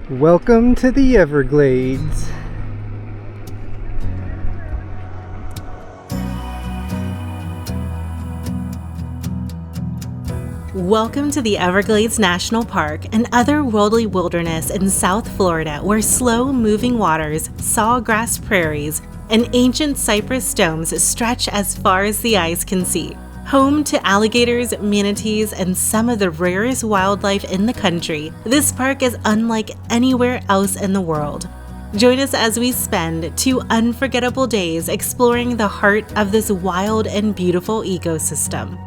Welcome to the Everglades. Welcome to the Everglades National Park, an otherworldly wilderness in South Florida where slow-moving waters, sawgrass prairies, and ancient cypress domes stretch as far as the eyes can see. Home to alligators, manatees, and some of the rarest wildlife in the country, this park is unlike anywhere else in the world. Join us as we spend 2 unforgettable days exploring the heart of this wild and beautiful ecosystem.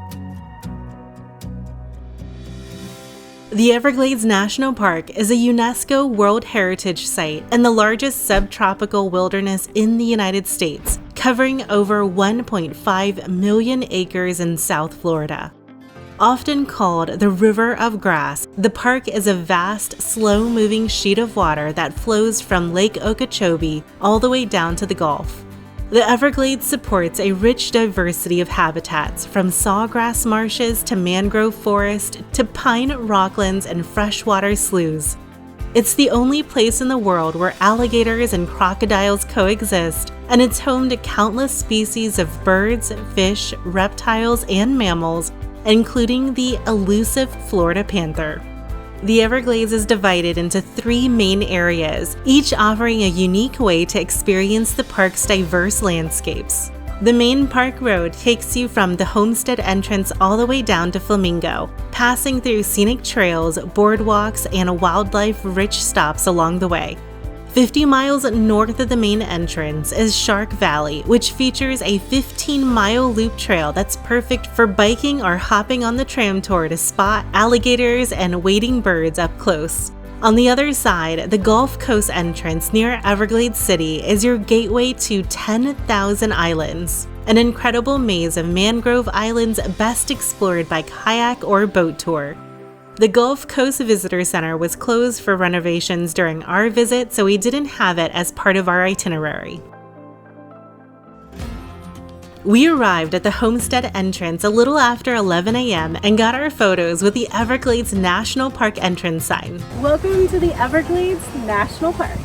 The Everglades National Park is a UNESCO World Heritage Site and the largest subtropical wilderness in the United States, covering over 1.5 million acres in South Florida. Often called the River of Grass, the park is a vast, slow-moving sheet of water that flows from Lake Okeechobee all the way down to the Gulf. The Everglades supports a rich diversity of habitats, from sawgrass marshes to mangrove forest to pine rocklands and freshwater sloughs. It's the only place in the world where alligators and crocodiles coexist, and it's home to countless species of birds, fish, reptiles, and mammals, including the elusive Florida panther. The Everglades is divided into 3 main areas, each offering a unique way to experience the park's diverse landscapes. The main park road takes you from the Homestead entrance all the way down to Flamingo, passing through scenic trails, boardwalks, and wildlife-rich stops along the way. 50 miles north of the main entrance is Shark Valley, which features a 15-mile loop trail that's perfect for biking or hopping on the tram tour to spot alligators and wading birds up close. On the other side, the Gulf Coast entrance near Everglades City is your gateway to 10,000 Islands, an incredible maze of mangrove islands best explored by kayak or boat tour. The Gulf Coast Visitor Center was closed for renovations during our visit, so we didn't have it as part of our itinerary. We arrived at the Homestead entrance a little after 11 a.m. and got our photos with the Everglades National Park entrance sign. Welcome to the Everglades National Park.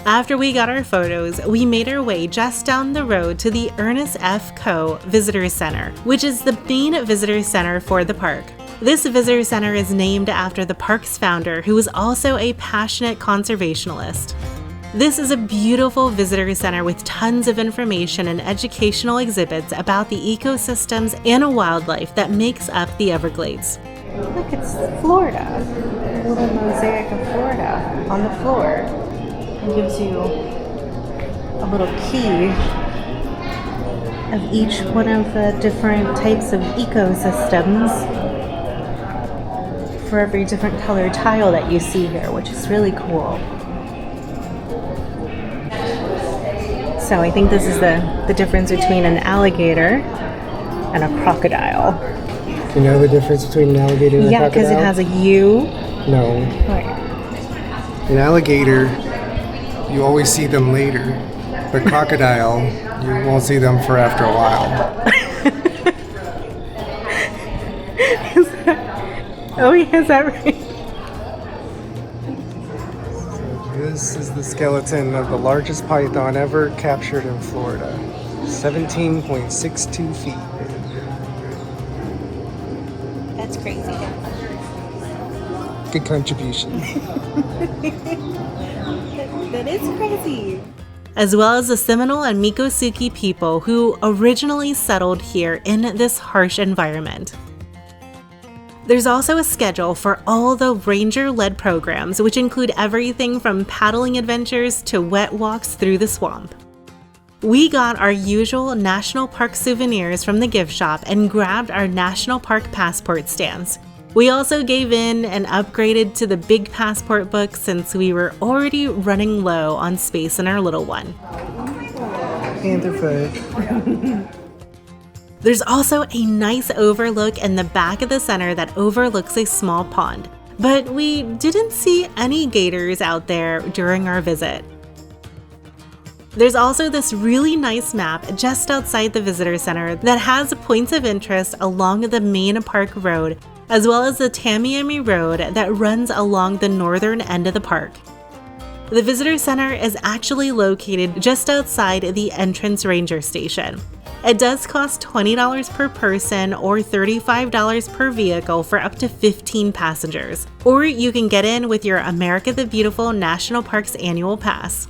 After we got our photos, we made our way just down the road to the Ernest F. Coe Visitor Center, which is the main visitor center for the park. This visitor center is named after the park's founder, who was also a passionate conservationist. This is a beautiful visitor center with tons of information and educational exhibits about the ecosystems and wildlife that makes up the Everglades. Look, it's Florida. A little mosaic of Florida on the floor. It gives you a little key of each one of the different types of ecosystems for every different colored tile that you see here, which is really cool. So I think this is the difference between an alligator and a crocodile. You know the difference between an alligator and a crocodile? Yeah, because it has a U. No. Right. An alligator, you always see them later. But crocodile, you won't see them for after a while. Oh, yeah, is that right? This is the skeleton of the largest python ever captured in Florida. 17.62 feet. That's crazy. Good contribution. That is crazy. As well as the Seminole and Miccosukee people who originally settled here in this harsh environment. There's also a schedule for all the ranger-led programs, which include everything from paddling adventures to wet walks through the swamp. We got our usual national park souvenirs from the gift shop and grabbed our national park passport stamps. We also gave in and upgraded to the big passport book since we were already running low on space in our little one. Panther foot. There's also a nice overlook in the back of the center that overlooks a small pond, but we didn't see any gators out there during our visit. There's also this really nice map just outside the visitor center that has points of interest along the main park road as well as the Tamiami Road that runs along the northern end of the park. The visitor center is actually located just outside the entrance ranger station. It does cost $20 per person or $35 per vehicle for up to 15 passengers, or you can get in with your America the Beautiful National Parks annual pass.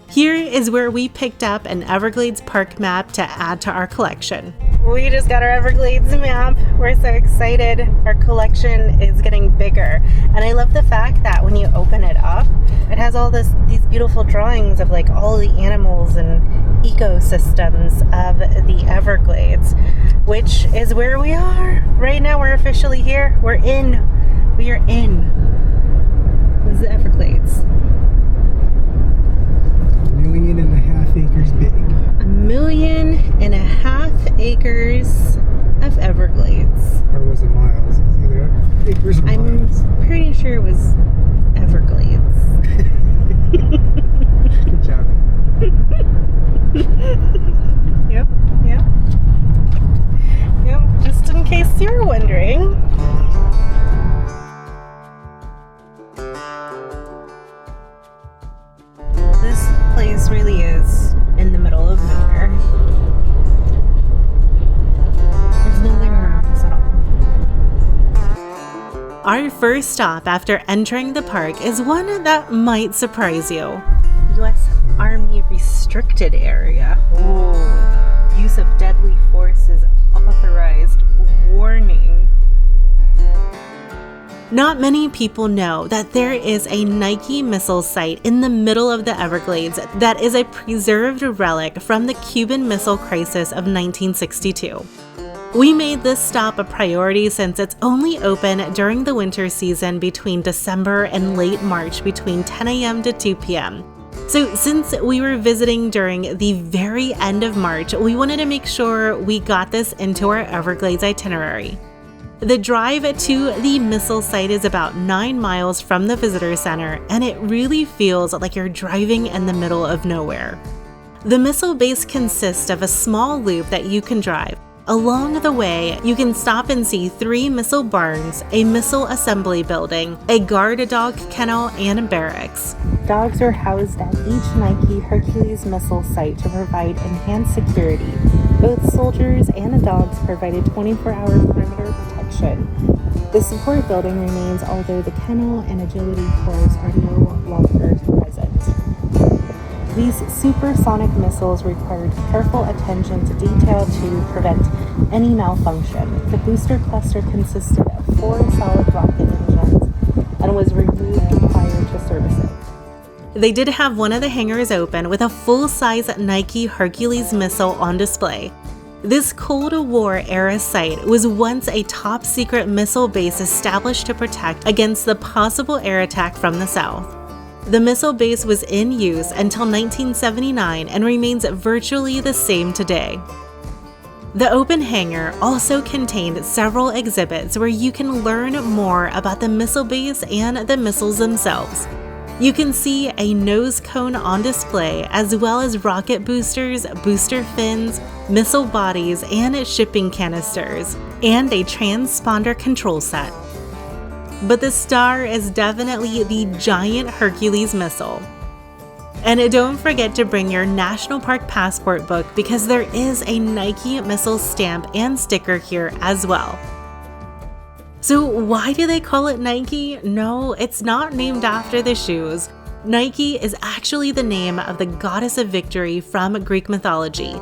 Here is where we picked up an Everglades park map to add to our collection. We just got our Everglades map. We're so excited. Our collection is getting bigger. And I love the fact that when you open it up, it has all these beautiful drawings of like all the animals and ecosystems of the Everglades, which is where we are. Right now we're officially here. We are in. This is the Everglades. 1.5 acres big. 1.5 acres of Everglades. Or was it miles? It's either acres or miles. I'm pretty sure it was Everglades. Good job. Yep, just in case you were wondering. This place really is in the middle of nowhere. There's nothing around us at all. Our first stop after entering the park is one that might surprise you. U.S. Army restricted area. Ooh. Use of deadly force is authorized. Warning. Not many people know that there is a Nike missile site in the middle of the Everglades that is a preserved relic from the Cuban Missile Crisis of 1962. We made this stop a priority since it's only open during the winter season between December and late March between 10 a.m. to 2 p.m. So since we were visiting during the very end of March, we wanted to make sure we got this into our Everglades itinerary. The drive to the missile site is about 9 miles from the visitor center, and it really feels like you're driving in the middle of nowhere. The missile base consists of a small loop that you can drive. Along the way, you can stop and see 3 missile barns, a missile assembly building, a guard dog kennel, and a barracks. Dogs are housed at each Nike Hercules missile site to provide enhanced security. Both soldiers and the dogs provide a 24-hour perimeter protection. The support building remains, although the kennel and agility cores are no longer present. These supersonic missiles required careful attention to detail to prevent any malfunction. The booster cluster consisted of 4 solid rocket engines and was removed prior to servicing. They did have one of the hangars open with a full-size Nike Hercules missile on display. This Cold War era site was once a top-secret missile base established to protect against the possible air attack from the south. The missile base was in use until 1979 and remains virtually the same today. The open hangar also contained several exhibits where you can learn more about the missile base and the missiles themselves. You can see a nose cone on display, as well as rocket boosters, booster fins, missile bodies, and shipping canisters, and a transponder control set. But the star is definitely the giant Hercules missile. And don't forget to bring your National Park passport book because there is a Nike missile stamp and sticker here as well. So why do they call it Nike? No, it's not named after the shoes. Nike is actually the name of the goddess of victory from Greek mythology.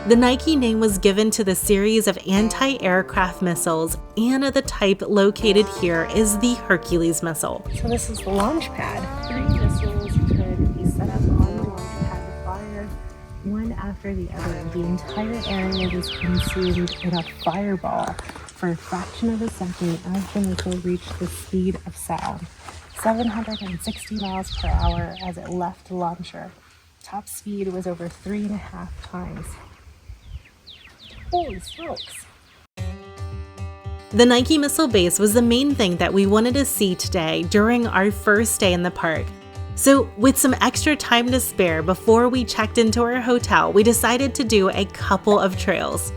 The Nike name was given to the series of anti-aircraft missiles, and the type located here is the Hercules missile. So this is the launch pad. 3 missiles could be set up on the launch pad to fire one after the other. The entire area was consumed in a fireball for a fraction of a second as the missile reached the speed of sound, 760 miles per hour as it left the launcher. Top speed was over 3.5 times. Holy smokes! The Nike missile base was the main thing that we wanted to see today during our first day in the park. So with some extra time to spare before we checked into our hotel, we decided to do a couple of trails.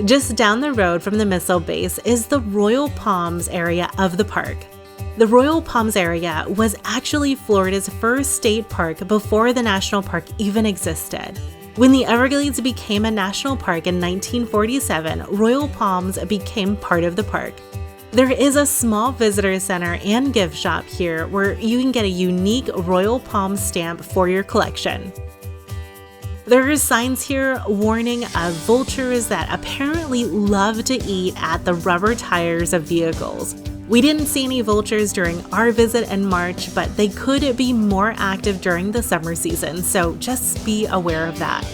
Just down the road from the missile base is the Royal Palms area of the park. The Royal Palms area was actually Florida's first state park before the national park even existed. When the Everglades became a national park in 1947, Royal Palms became part of the park. There is a small visitor center and gift shop here where you can get a unique Royal Palms stamp for your collection. There are signs here warning of vultures that apparently love to eat at the rubber tires of vehicles. We didn't see any vultures during our visit in March, but they could be more active during the summer season, so just be aware of that.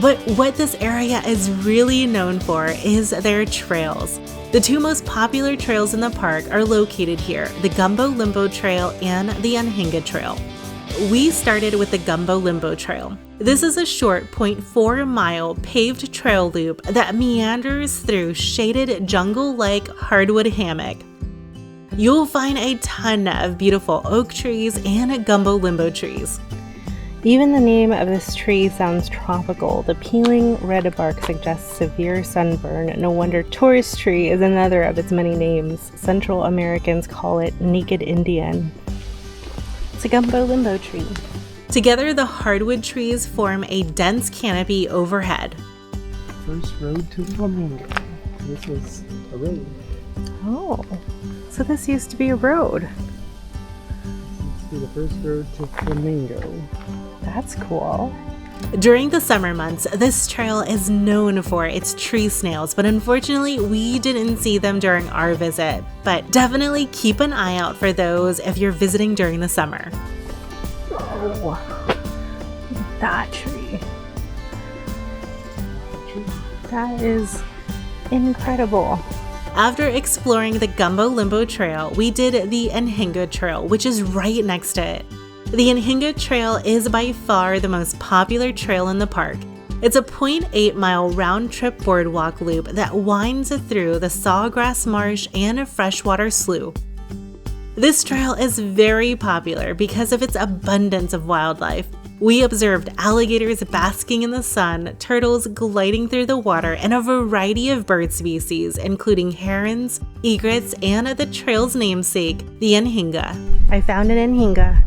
But what this area is really known for is their trails. The two most popular trails in the park are located here, the Gumbo Limbo Trail and the Anhinga Trail. We started with the Gumbo Limbo Trail. This is a short 0.4-mile paved trail loop that meanders through shaded jungle-like hardwood hammock. You'll find a ton of beautiful oak trees and gumbo limbo trees. Even the name of this tree sounds tropical. The peeling red bark suggests severe sunburn. No wonder tourist tree is another of its many names. Central Americans call it naked Indian. It's a gumbo limbo tree. Together, the hardwood trees form a dense canopy overhead. First road to Flamingo. This was a road. Oh, so this used to be a road. This is the first road to Flamingo. That's cool. During the summer months, this trail is known for its tree snails, but unfortunately we didn't see them during our visit. But definitely keep an eye out for those if you're visiting during the summer. Oh, look at that tree. That is incredible. After exploring the Gumbo Limbo Trail, we did the Anhinga Trail, which is right next to it. The Anhinga Trail is by far the most popular trail in the park. It's a 0.8-mile round-trip boardwalk loop that winds through the sawgrass marsh and a freshwater slough. This trail is very popular because of its abundance of wildlife. We observed alligators basking in the sun, turtles gliding through the water, and a variety of bird species, including herons, egrets, and the trail's namesake, the Anhinga. I found an Anhinga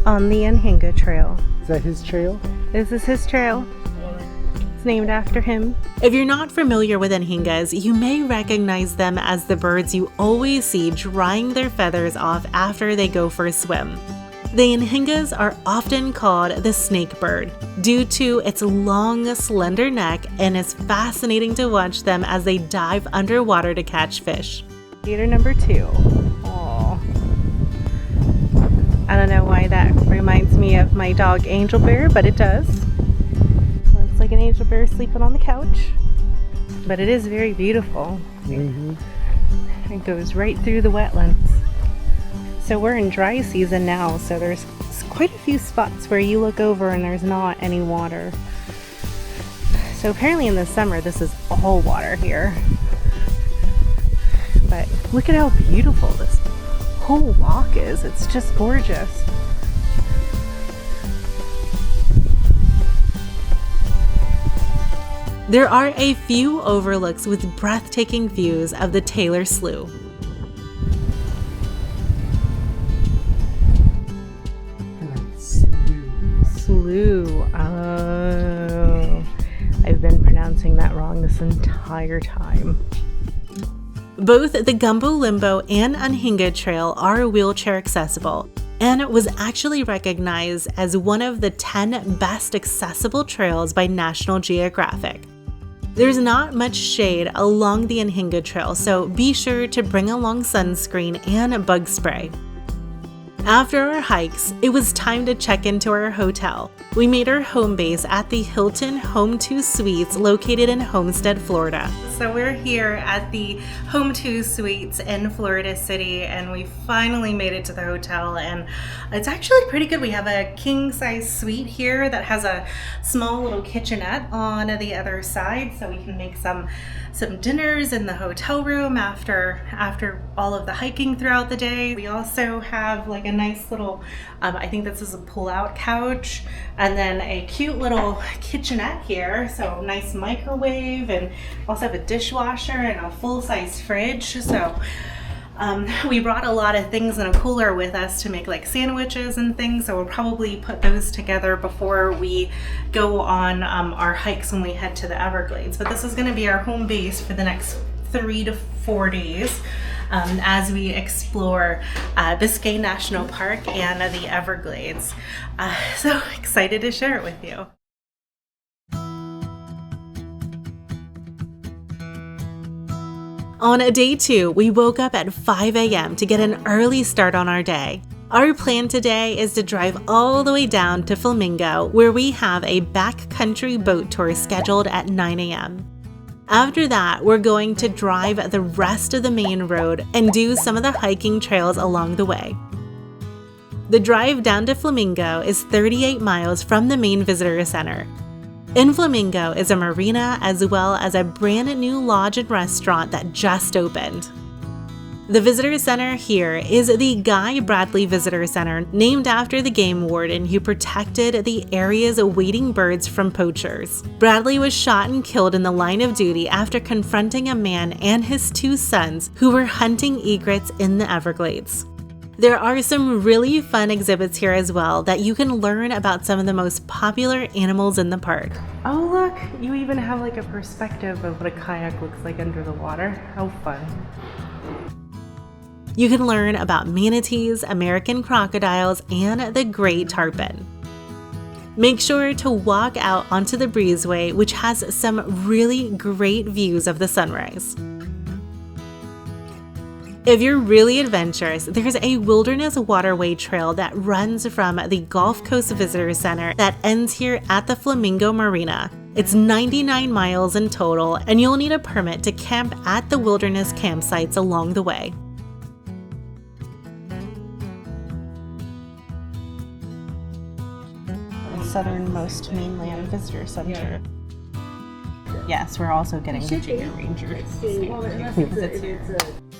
on the Anhinga Trail. Is that his trail? This is his trail. It's named after him. If you're not familiar with Anhingas, you may recognize them as the birds you always see drying their feathers off after they go for a swim. The Anhingas are often called the snake bird due to its long, slender neck, and it's fascinating to watch them as they dive underwater to catch fish. Gator number 2. Aww. I don't know why that reminds me of my dog Angel Bear, but it does. Looks like an angel bear sleeping on the couch. But it is very beautiful. Mm-hmm. It goes right through the wetlands. So we're in dry season now, so there's quite a few spots where you look over and there's not any water. So apparently in the summer this is all water here. But look at how beautiful this whole walk is. It's just gorgeous. There are a few overlooks with breathtaking views of the Taylor Slough. Slough. Oh, I've been pronouncing that wrong this entire time. Both the Gumbo Limbo and Anhinga Trail are wheelchair accessible, and it was actually recognized as one of the 10 best accessible trails by National Geographic. There's not much shade along the Anhinga Trail, so be sure to bring along sunscreen and bug spray. After our hikes, it was time to check into our hotel. We made our home base at the Hilton Home 2 Suites located in Homestead, Florida. So we're here at the Home 2 Suites in Florida City, and we finally made it to the hotel, and it's actually pretty good. We have a king size suite here that has a small little kitchenette on the other side, so we can make some dinners in the hotel room after all of the hiking throughout the day. We also have like a nice little, I think this is a pull-out couch, and then a cute little kitchenette here. So nice microwave, and also have a dishwasher and a full-size fridge. So we brought a lot of things in a cooler with us to make like sandwiches and things, so we'll probably put those together before we go on our hikes when we head to the Everglades. But this is going to be our home base for the next 3 to 4 days as we explore Biscayne National Park and the Everglades. So excited to share it with you. On day 2, we woke up at 5 a.m. to get an early start on our day. Our plan today is to drive all the way down to Flamingo, where we have a backcountry boat tour scheduled at 9 a.m. After that, we're going to drive the rest of the main road and do some of the hiking trails along the way. The drive down to Flamingo is 38 miles from the main visitor center. In Flamingo is a marina as well as a brand new lodge and restaurant that just opened. The visitor center here is the Guy Bradley Visitor Center, named after the game warden who protected the area's wading birds from poachers. Bradley was shot and killed in the line of duty after confronting a man and his 2 sons who were hunting egrets in the Everglades. There are some really fun exhibits here as well that you can learn about some of the most popular animals in the park. Oh look, you even have like a perspective of what a kayak looks like under the water. How fun. You can learn about manatees, American crocodiles, and the great tarpon. Make sure to walk out onto the breezeway, which has some really great views of the sunrise. If you're really adventurous, there's a wilderness waterway trail that runs from the Gulf Coast Visitor Center that ends here at the Flamingo Marina. It's 99 miles in total, and you'll need a permit to camp at the wilderness campsites along the way. Southernmost mainland visitor center. Yes, we're also getting Virginia Rangers.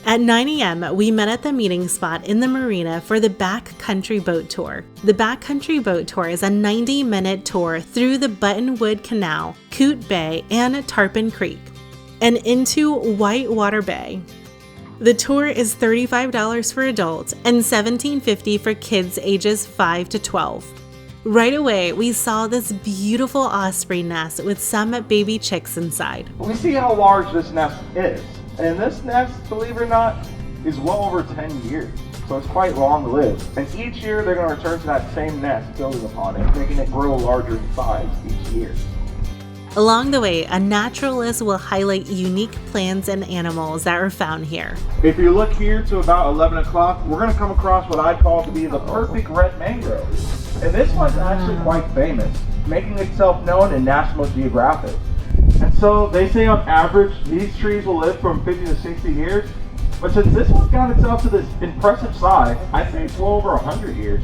At 9 a.m., we met at the meeting spot in the marina for the Backcountry Boat Tour. The Backcountry Boat Tour is a 90-minute tour through the Buttonwood Canal, Coot Bay, and Tarpon Creek, and into Whitewater Bay. The tour is $35 for adults and $17.50 for kids ages 5 to 12. Right away, we saw this beautiful osprey nest with some baby chicks inside. We see how large this nest is. And this nest, believe it or not, is well over 10 years. So it's quite long-lived. And each year they're going to return to that same nest, building upon it, making it grow larger in size each year. Along the way, a naturalist will highlight unique plants and animals that are found here. If you look here to about 11 o'clock, we're going to come across what I call to be the perfect red mangrove. And this one's actually quite famous, making itself known in National Geographic. And so they say on average, these trees will live from 50 to 60 years. But since this one's got itself to this impressive size, I'd say it's well over 100 years.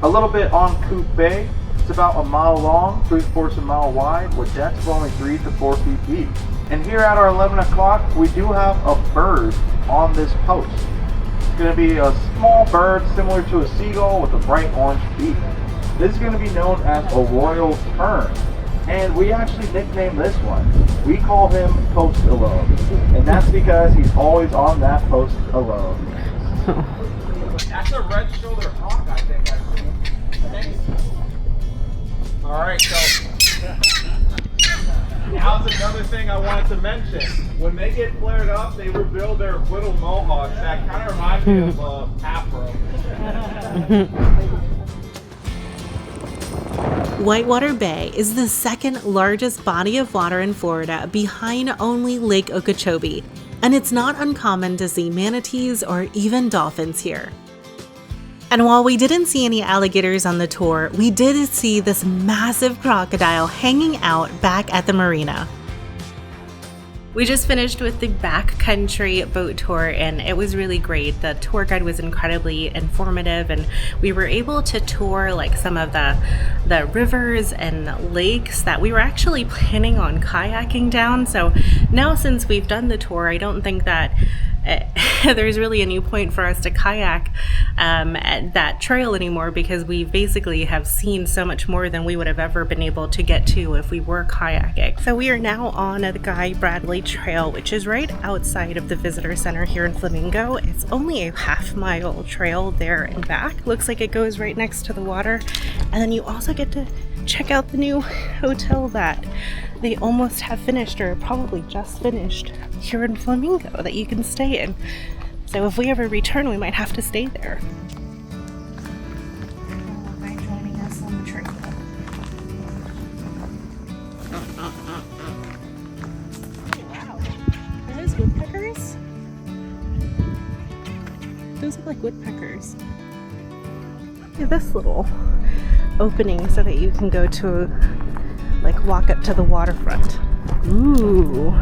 A little bit on Coot Bay. It's about a mile long, 3/4 of a mile wide, with depths of only 3 to 4 feet deep. And here at our 11 o'clock, we do have a bird on this post. It's going to be a small bird similar to a seagull with a bright orange beak. This is going to be known as a royal tern. And we actually nicknamed this one. We call him Post Alone. And that's because he's always on that post alone. That's a red-shouldered hawk, I think I've seen. Alright, so now's another thing I wanted to mention. When they get flared up, they reveal their little mohawks. That kind of reminds me of afro. Whitewater Bay is the second largest body of water in Florida behind only Lake Okeechobee, and it's not uncommon to see manatees or even dolphins here. And while we didn't see any alligators on the tour, we did see this massive crocodile hanging out back at the marina. We just finished with the Backcountry boat tour and it was really great. The tour guide was incredibly informative and we were able to tour like some of the rivers and lakes that we were actually planning on kayaking down. So now since we've done the tour, I don't think that there's really any point for us to kayak at that trail anymore because we basically have seen so much more than we would have ever been able to get to if we were kayaking. So we are now on the Guy Bradley Trail, which is right outside of the visitor center here in Flamingo. It's only a half-mile trail there and back. Looks like it goes right next to the water. And then you also get to check out the new hotel that they almost have finished or probably just finished here in Flamingo that you can stay in. So if we ever return, we might have to stay there. By joining us on the trail. Wow. Are those woodpeckers? Those look like woodpeckers. Yeah, this little opening so that you can go to like walk up to the waterfront. Ooh.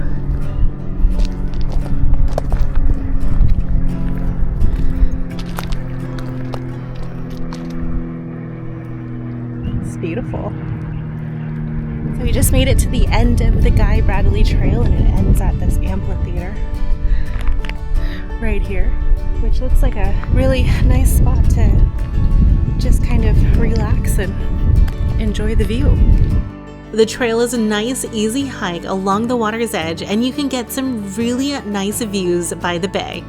It's beautiful. So we just made it to the end of the Guy Bradley Trail and it ends at this amphitheater right here, which looks like a really nice spot to just kind of relax and enjoy the view. The trail is a nice, easy hike along the water's edge, and you can get some really nice views by the bay.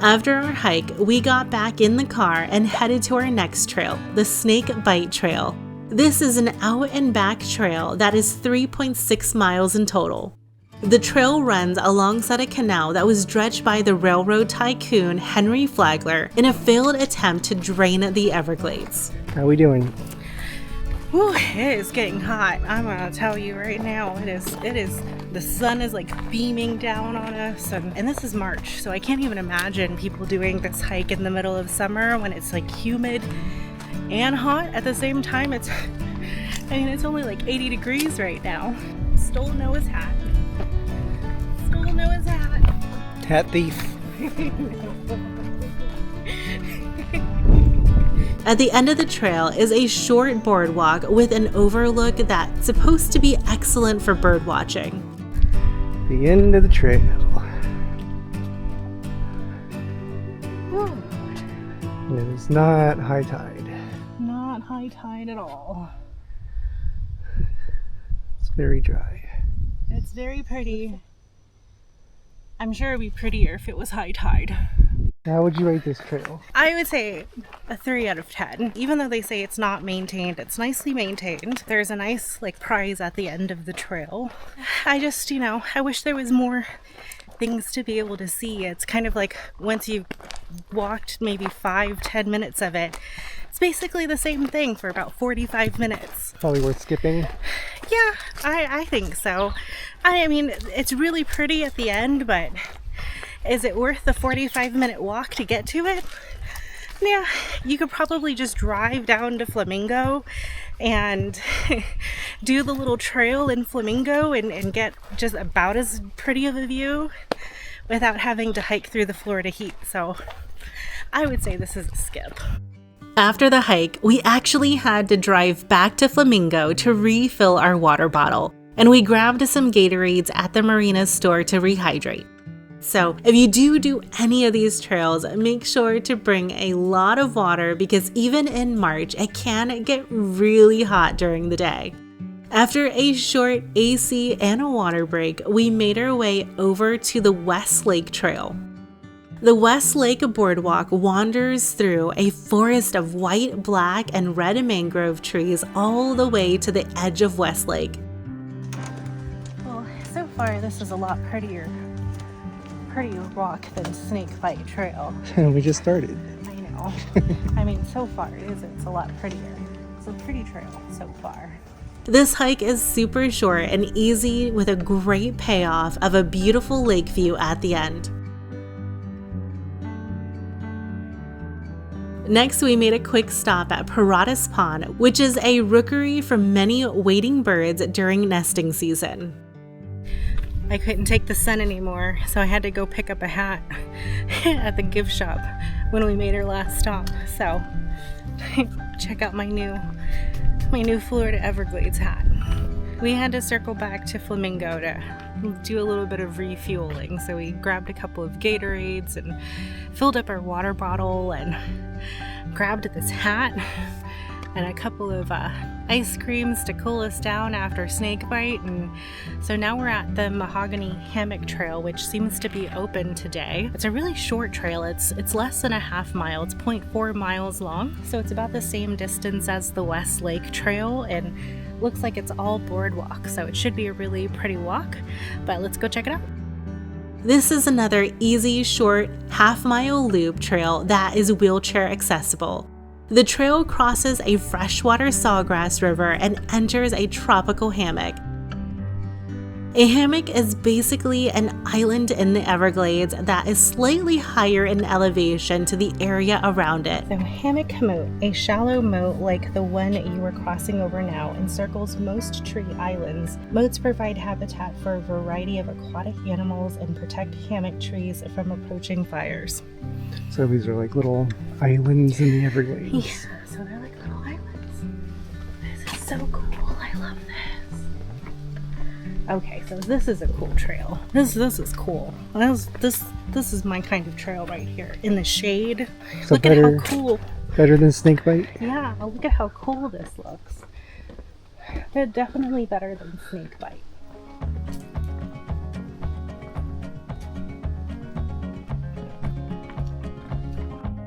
After our hike, we got back in the car and headed to our next trail, the Snake Bite Trail. This is an out and back trail that is 3.6 miles in total. The trail runs alongside a canal that was dredged by the railroad tycoon Henry Flagler in a failed attempt to drain the Everglades. How we doing? Whew, it is getting hot. I'm gonna tell you right now, it is, the sun is like beaming down on us and this is March, so I can't even imagine people doing this hike in the middle of summer when it's like humid and hot at the same time. It's only like 80 degrees right now. Stole Noah's hat. Stole Noah's hat. Hat thief. At the end of the trail is a short boardwalk with an overlook that's supposed to be excellent for bird watching. The end of the trail. And it is not high tide. Not high tide at all. It's very dry. It's very pretty. I'm sure it'd be prettier if it was high tide. How would you rate this trail? I would say a 3 out of 10. Even though they say it's not maintained, it's nicely maintained. There's a nice like prize at the end of the trail. I just, I wish there was more things to be able to see. It's kind of like once you've walked maybe 5-10 minutes of it, it's basically the same thing for about 45 minutes. Probably worth skipping. Yeah, I think so. I mean, it's really pretty at the end, but is it worth the 45-minute walk to get to it? Yeah, you could probably just drive down to Flamingo and do the little trail in Flamingo and get just about as pretty of a view without having to hike through the Florida heat. So I would say this is a skip. After the hike, we actually had to drive back to Flamingo to refill our water bottle, and we grabbed some Gatorades at the marina store to rehydrate. So if you do any of these trails, make sure to bring a lot of water because even in March, it can get really hot during the day. After a short AC and a water break, we made our way over to the West Lake Trail. The West Lake Boardwalk wanders through a forest of white, black, and red mangrove trees all the way to the edge of West Lake. Well, so far this is a lot prettier walk than Snake Bite Trail. We just started. I know. I mean, so far it's a lot prettier. It's a pretty trail so far. This hike is super short and easy with a great payoff of a beautiful lake view at the end. Next, we made a quick stop at Paratus Pond, which is a rookery for many wading birds during nesting season. I couldn't take the sun anymore, so I had to go pick up a hat at the gift shop when we made our last stop. So check out my new Florida Everglades hat. We had to circle back to Flamingo to do a little bit of refueling, so we grabbed a couple of Gatorades and filled up our water bottle and grabbed this hat and a couple of ice creams to cool us down after snake bite. And so now we're at the Mahogany Hammock Trail, which seems to be open today. It's a really short trail. It's less than a half mile. It's 0.4 miles long, so it's about the same distance as the West Lake Trail, and looks like it's all boardwalk, so it should be a really pretty walk, but let's go check it out. This is another easy, short, half-mile loop trail that is wheelchair accessible. The trail crosses a freshwater sawgrass river and enters a tropical hammock. A hammock is basically an island in the Everglades that is slightly higher in elevation to the area around it. So hammock moat, a shallow moat like the one you are crossing over now, encircles most tree islands. Moats provide habitat for a variety of aquatic animals and protect hammock trees from approaching fires. So these are like little islands in the Everglades. Yeah, so they're like little islands. This is so cool. I love this. Okay, so this is a cool trail. This is cool. This is my kind of trail right here in the shade. So look at how cool. Better than snakebite? Yeah, look at how cool this looks. They're definitely better than snakebite.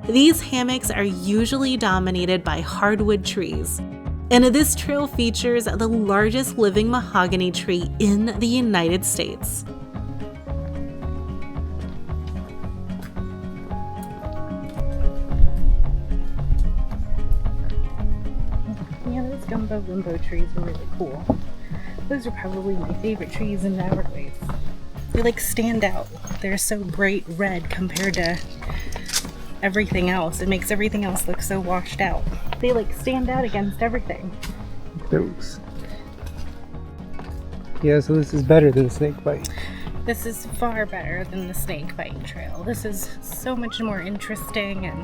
These hammocks are usually dominated by hardwood trees. And this trail features the largest living mahogany tree in the United States. Yeah, those gumbo limbo trees are really cool. Those are probably my favorite trees in the Everglades. They like stand out. They're so bright red compared to everything else. It makes everything else look so washed out. They like stand out against everything. Those. Yeah, so this is better than snakebite. This is far better than the snakebite trail. This is so much more interesting, and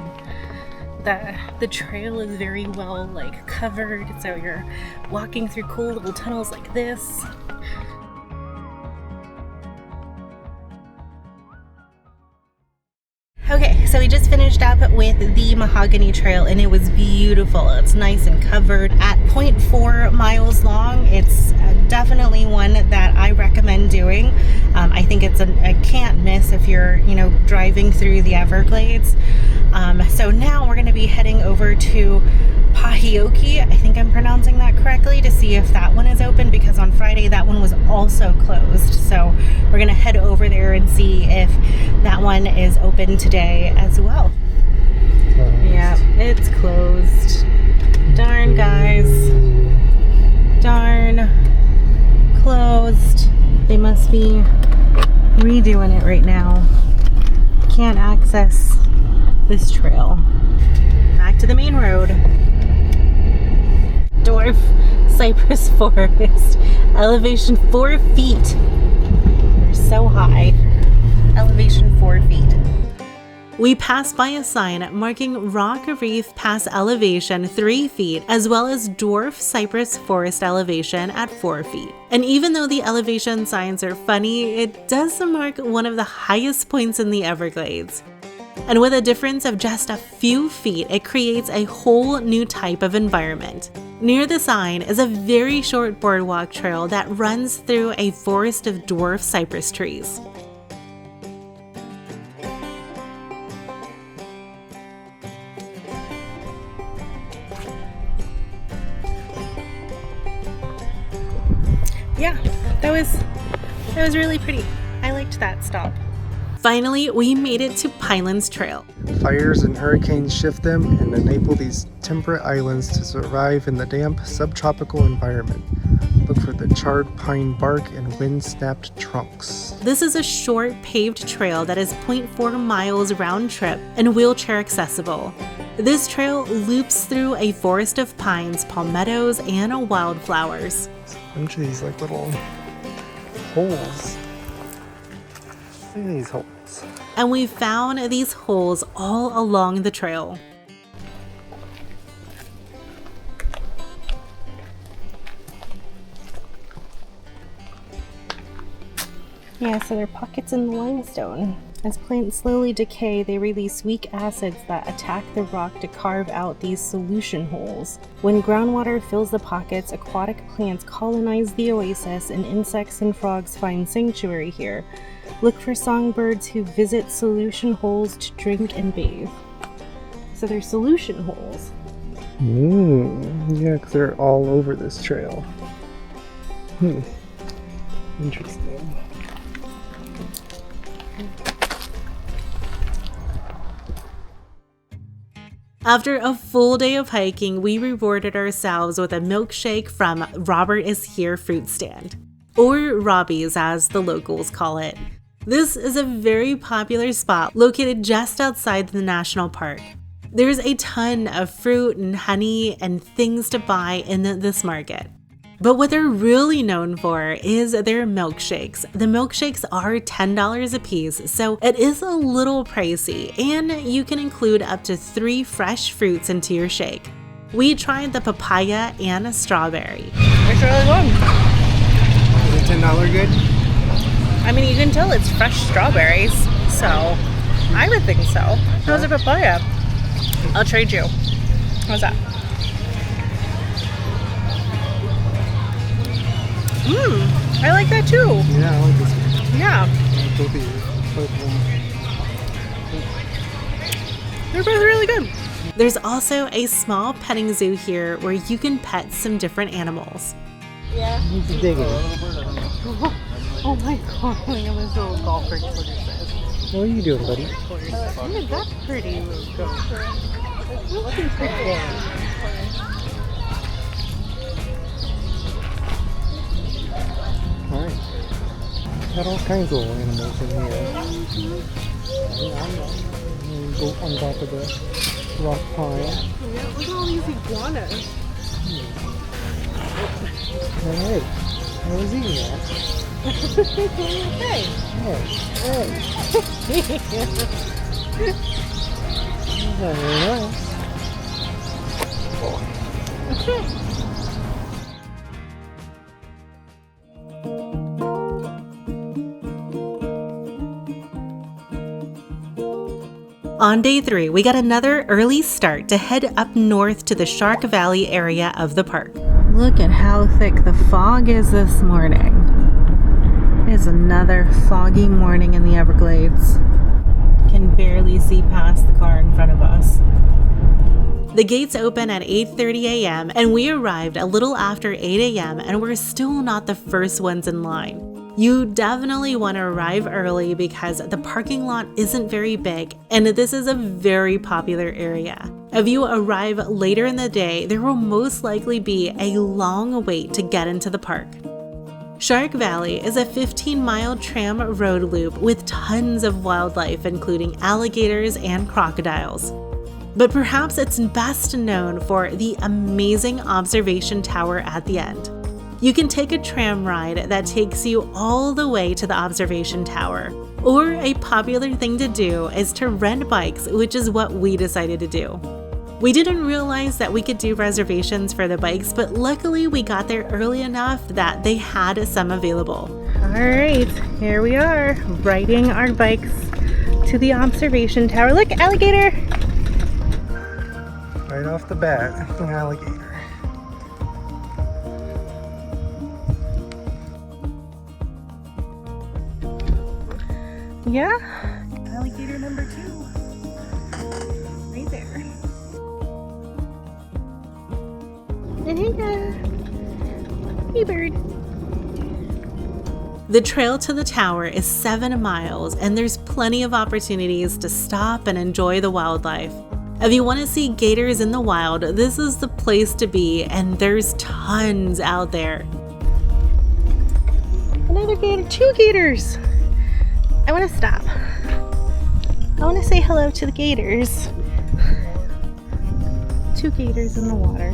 the trail is very well like covered, so you're walking through cool little tunnels like this. Okay, so we just finished up with the Mahogany Trail and it was beautiful. It's nice and covered at 0.4 miles long. It's definitely one that I recommend doing. I think it's a can't miss if you're, driving through the Everglades. So now we're going to be heading over to Pahioki, I think I'm pronouncing that correctly, to see if that one is open, because on Friday that one was also closed. So we're going to head over there and see if that one is open today as well. Yeah, it's closed. Darn, guys. Darn. Closed. They must be redoing it right now. Can't access this trail. Back to the main road. Dwarf Cypress Forest. Elevation 4 feet. We're so high. Elevation 4 feet. We passed by a sign marking Rock Reef Pass elevation 3 feet, as well as Dwarf Cypress Forest elevation at 4 feet. And even though the elevation signs are funny, it does mark one of the highest points in the Everglades. And with a difference of just a few feet, it creates a whole new type of environment. Near the sign is a very short boardwalk trail that runs through a forest of dwarf cypress trees. Yeah, that was really pretty. I liked that stop. Finally, we made it to Pinelands Trail. Fires and hurricanes shift them and enable these temperate islands to survive in the damp subtropical environment. Look for the charred pine bark and wind-snapped trunks. This is a short paved trail that is 0.4 miles round trip and wheelchair accessible. This trail loops through a forest of pines, palmettos, and wildflowers. A bunch of these like little holes. Look at these holes. And we found these holes all along the trail. Yeah, so they're pockets in the limestone. As plants slowly decay, they release weak acids that attack the rock to carve out these solution holes. When groundwater fills the pockets, aquatic plants colonize the oasis, and insects and frogs find sanctuary here. Look for songbirds who visit solution holes to drink and bathe. So they're solution holes. Yeah, because they're all over this trail. Interesting. After a full day of hiking, we rewarded ourselves with a milkshake from Robert Is Here fruit stand, or Robbie's as the locals call it. This is a very popular spot located just outside the national park. There's a ton of fruit and honey and things to buy in this market. But what they're really known for is their milkshakes. The milkshakes are $10 a piece, so it is a little pricey, and you can include up to 3 fresh fruits into your shake. We tried the papaya and a strawberry. It's really good. Is it $10 good? I mean, you can tell it's fresh strawberries, so I would think so. How's the papaya? I'll trade you. How's that? I like that too. Yeah, I like this one. Yeah. Both of you. Both of them. They're both really good. There's also a small petting zoo here where you can pet some different animals. Yeah. He's digging. Oh my god, look at this little golfer. What are you doing, buddy? Look at that pretty little gopher. Look at that. Alright. Got all kinds of animals in here. Go on top of the rock pile. Yeah, look at all these iguanas. Alright. I was eating that. Hey. Very nice. On day 3, we got another early start to head up north to the Shark Valley area of the park. Look at how thick the fog is this morning. It's another foggy morning in the Everglades. Can barely see past the car in front of us. The gates open at 8:30 a.m. and we arrived a little after 8 a.m. and we're still not the first ones in line. You definitely want to arrive early because the parking lot isn't very big and this is a very popular area. If you arrive later in the day, there will most likely be a long wait to get into the park. Shark Valley is a 15-mile tram road loop with tons of wildlife, including alligators and crocodiles. But perhaps it's best known for the amazing observation tower at the end. You can take a tram ride that takes you all the way to the observation tower. Or a popular thing to do is to rent bikes, which is what we decided to do. We didn't realize that we could do reservations for the bikes, but luckily we got there early enough that they had some available. All right, here we are, riding our bikes to the observation tower. Look, alligator! Right off the bat, an alligator. Yeah, alligator number 2. Right there. Anhinga! Hey, bird. The trail to the tower is 7 miles and there's plenty of opportunities to stop and enjoy the wildlife. If you want to see gators in the wild, this is the place to be and there's tons out there. Another gator, 2 gators! I want to stop. I want to say hello to the gators. 2 gators in the water.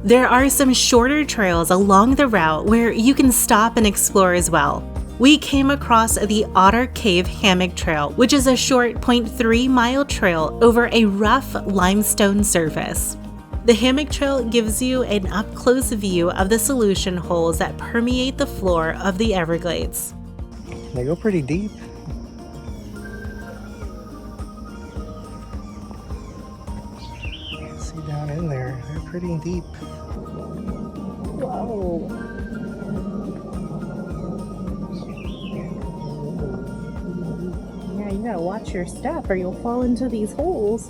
There are some shorter trails along the route where you can stop and explore as well. we came across the Otter Cave Hammock Trail, which is a short 0.3-mile trail over a rough limestone surface. The Hammock Trail gives you an up-close view of the solution holes that permeate the floor of the Everglades. They go pretty deep. See down in there, they're pretty deep. Whoa. Yeah, you gotta watch your step or you'll fall into these holes.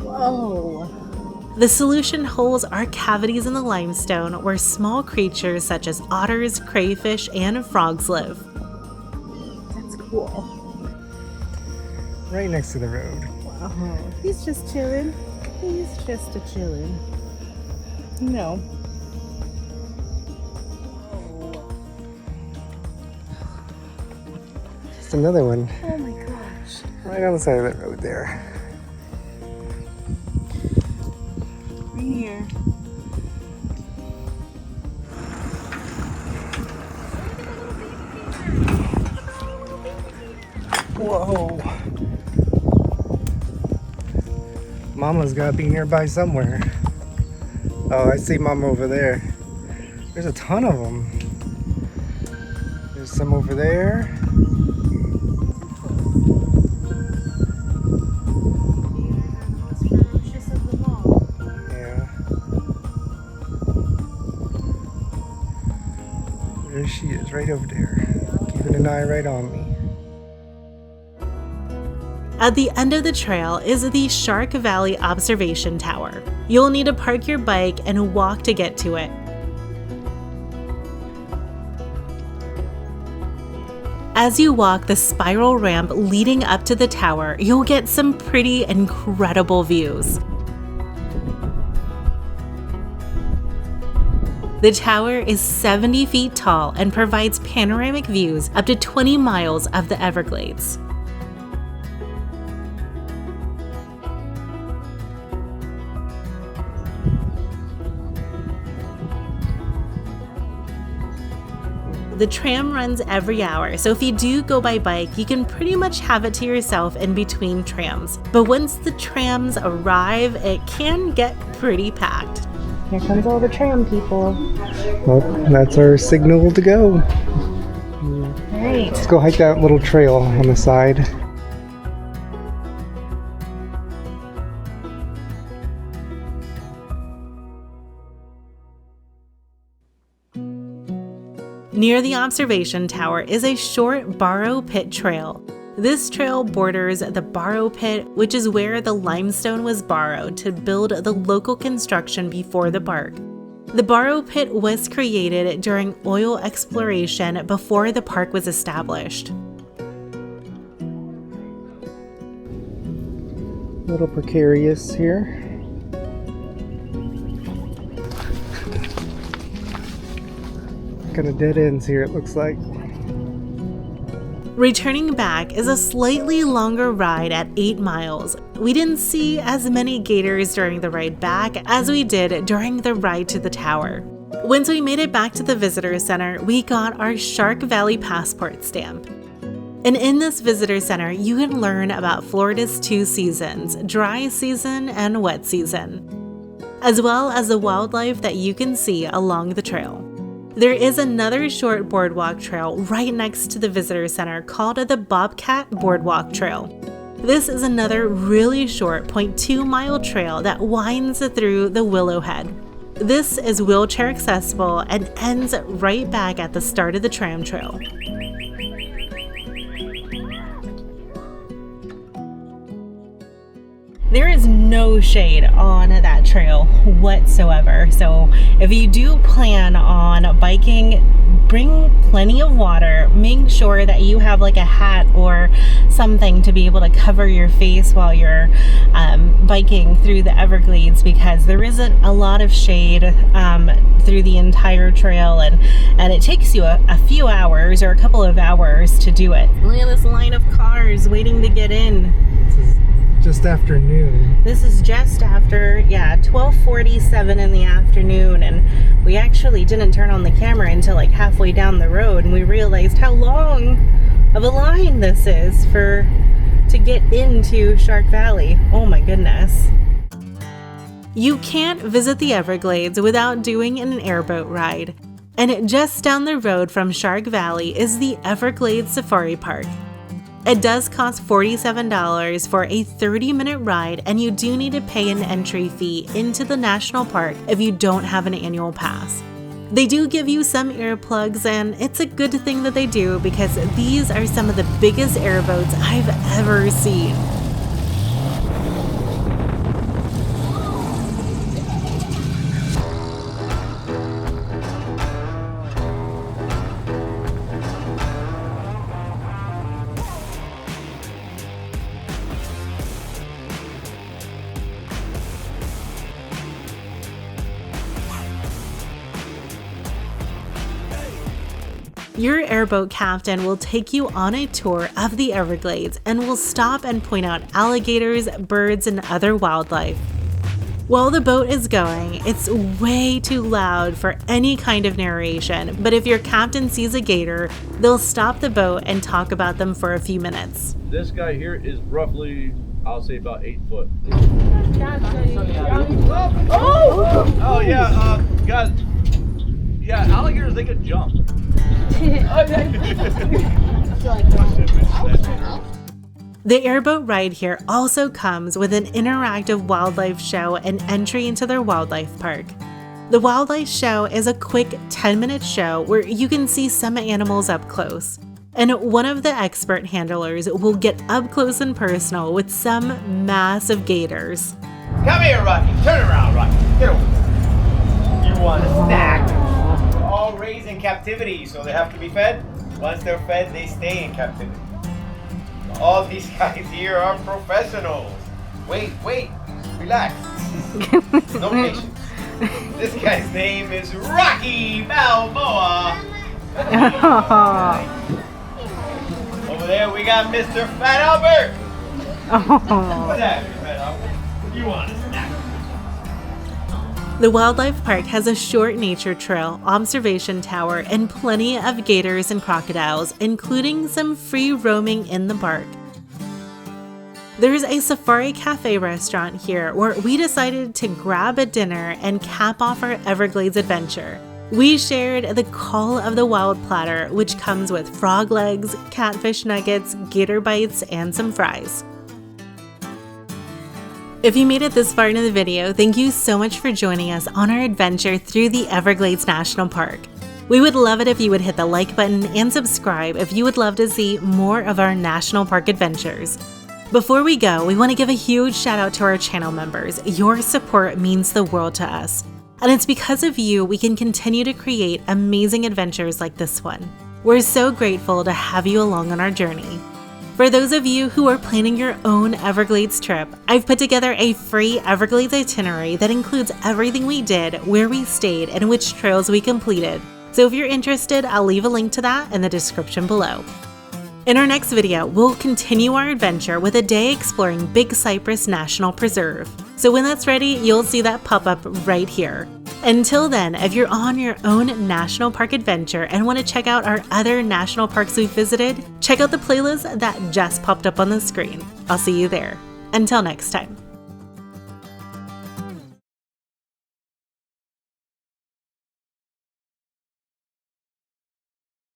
Whoa. The solution holes are cavities in the limestone where small creatures such as otters, crayfish, and frogs live. That's cool. Right next to the road. Wow. He's just chilling. He's just a chilling. No. Just another one. Oh my gosh. Right on the side of that road there. Right here. Whoa. Mama's gotta be nearby somewhere. Oh, I see Mama over there. There's a ton of them. There's some over there. Yeah. There she is, right over there. Keeping an eye right on me. At the end of the trail is the Shark Valley Observation Tower. You'll need to park your bike and walk to get to it. As you walk the spiral ramp leading up to the tower, you'll get some pretty incredible views. The tower is 70 feet tall and provides panoramic views up to 20 miles of the Everglades. The tram runs every hour, so if you do go by bike, you can pretty much have it to yourself in between trams. But once the trams arrive, it can get pretty packed. Here comes all the tram people. Well, that's our signal to go. Right. Let's go hike that little trail on the side. Near the observation tower is a short borrow pit trail. This trail borders the borrow pit, which is where the limestone was borrowed to build the local construction before the park. The borrow pit was created during oil exploration before the park was established. A little precarious here. Kind of dead ends here, it looks like. Returning back is a slightly longer ride at 8 miles. We didn't see as many gators during the ride back as we did during the ride to the tower. Once we made it back to the visitor center, we got our Shark Valley passport stamp. And in this visitor center, you can learn about Florida's 2 seasons, dry season and wet season, as well as the wildlife that you can see along the trail. There is another short boardwalk trail right next to the visitor center called the Bobcat Boardwalk Trail. This is another really short 0.2-mile trail that winds through the Willowhead. This is wheelchair accessible and ends right back at the start of the tram trail. There is no shade on that trail whatsoever, so if you do plan on biking, bring plenty of water. Make sure that you have like a hat or something to be able to cover your face while you're biking through the Everglades, because there isn't a lot of shade through the entire trail, and it takes you a few hours or a couple of hours to do it. Look at this line of cars waiting to get in. This is Just after noon. This is just after, 12:47 in the afternoon, and we actually didn't turn on the camera until like halfway down the road, and we realized how long of a line this is to get into Shark Valley. Oh my goodness. You can't visit the Everglades without doing an airboat ride. And just down the road from Shark Valley is the Everglades Safari Park. It does cost $47 for a 30-minute ride, and you do need to pay an entry fee into the national park if you don't have an annual pass. They do give you some earplugs, and it's a good thing that they do because these are some of the biggest airboats I've ever seen. Your airboat captain will take you on a tour of the Everglades and will stop and point out alligators, birds, and other wildlife. While the boat is going, it's way too loud for any kind of narration, but if your captain sees a gator, they'll stop the boat and talk about them for a few minutes. This guy here is roughly, I'll say about 8 foot. Oh yeah, guys. Yeah, alligators, they can jump. The airboat ride here also comes with an interactive wildlife show and entry into their wildlife park. The wildlife show is a quick 10-minute show where you can see some animals up close. And one of the expert handlers will get up close and personal with some massive gators. Come here, Rocky. Turn around, Rocky. Get over here. You want a snack? They're all raised in captivity, so they have to be fed. Once they're fed, they stay in captivity. All these guys here are professionals. Wait, relax. No patience. This guy's name is Rocky Balboa. Over there we got Mr. Fat Albert. What's that, Fat Albert? You want a snack? The wildlife park has a short nature trail, observation tower, and plenty of gators and crocodiles, including some free roaming in the park. There's a Safari Cafe restaurant here where we decided to grab a dinner and cap off our Everglades adventure. We shared the Call of the Wild platter, which comes with frog legs, catfish nuggets, gator bites, and some fries. If you made it this far into the video, thank you so much for joining us on our adventure through the Everglades National Park. We would love it if you would hit the like button and subscribe if you would love to see more of our national park adventures. Before we go, we want to give a huge shout out to our channel members. Your support means the world to us. And it's because of you we can continue to create amazing adventures like this one. We're so grateful to have you along on our journey. For those of you who are planning your own Everglades trip, I've put together a free Everglades itinerary that includes everything we did, where we stayed, and which trails we completed. So if you're interested, I'll leave a link to that in the description below. In our next video, we'll continue our adventure with a day exploring Big Cypress National Preserve. So when that's ready, you'll see that pop up right here. Until then, if you're on your own national park adventure and want to check out our other national parks we've visited, check out the playlist that just popped up on the screen. I'll see you there. Until next time.